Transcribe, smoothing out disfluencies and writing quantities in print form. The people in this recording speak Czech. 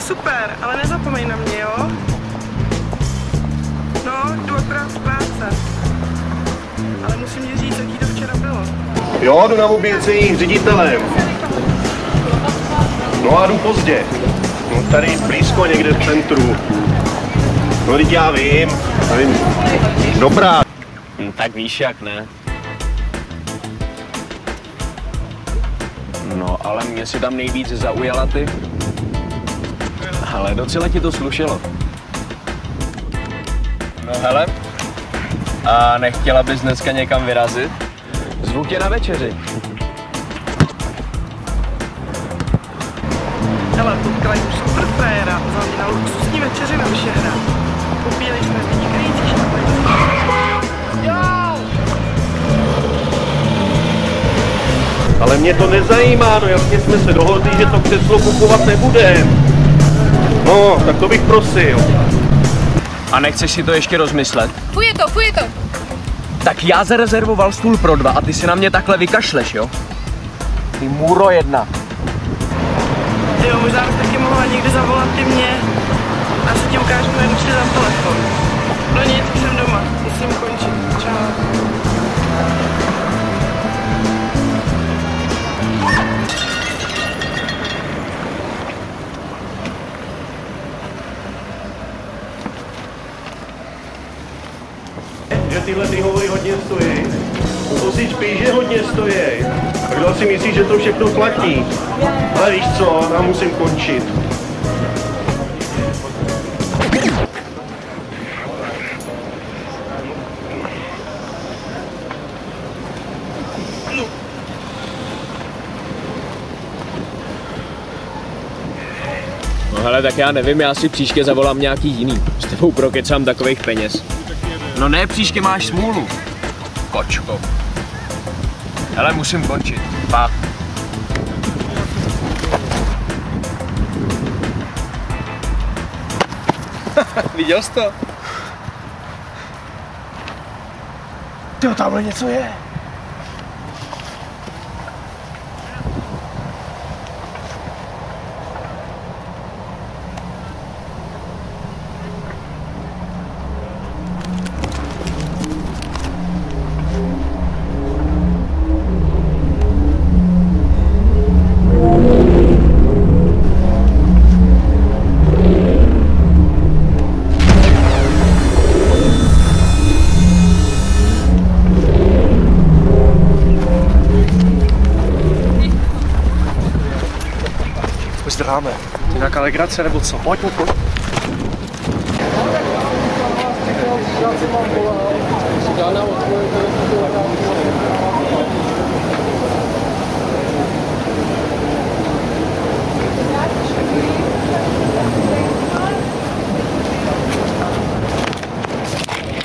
Super, ale nezapomeň na mě, jo? No, jdu akorát z práce. Ale musím ti říct, jaký to včera bylo. Jo, jdu na oběcení s ředitelem. No a jdu pozdě. No, tady blízko někde v centru. No, teď já vím. Dobrá. Tak víš jak, ne? No, ale mě si tam nejvíc zaujala ty. Ale docela ti to slušelo. No hele, a nechtěla bys dneska někam vyrazit? Zvu tě na večeři. Hele, potkala jsem super frajera, vzal mě na luxusní večeři na Vyšehrad. Popíjeli jsme vynikající šampaňské. Ale mě to nezajímá, no jasně jsme se dohodli, že to křeslo kupovat nebudem. No, tak to bych prosil. A nechceš si to ještě rozmyslet? Fuj je to. Tak já zarezervoval stůl pro 2 a ty si na mě takhle vykašleš, jo? Ty můro jedna. Jo, možná bych taky mohla někdy zavolat ty mě. A se ti ukážu, najdu si tam telefon. No nic, už jsem doma, musím končit. Čau. Že tyhle ty hovory hodně stojí. To si spíš, že hodně stojí. A kdo si myslí, že to všechno platí? Ale víš co, já musím končit. No hele, tak já nevím, já si příště zavolám nějaký jiný. S tebou prokecám takových peněz. No ne, příště máš smůlu. Kočko. Hele, musím končit. Pa. Viděl jsi to? Tyjo, tamhle něco je. Zdráme. Ty nějaká legrace nebo co? Pojď. Dá nám odpověď.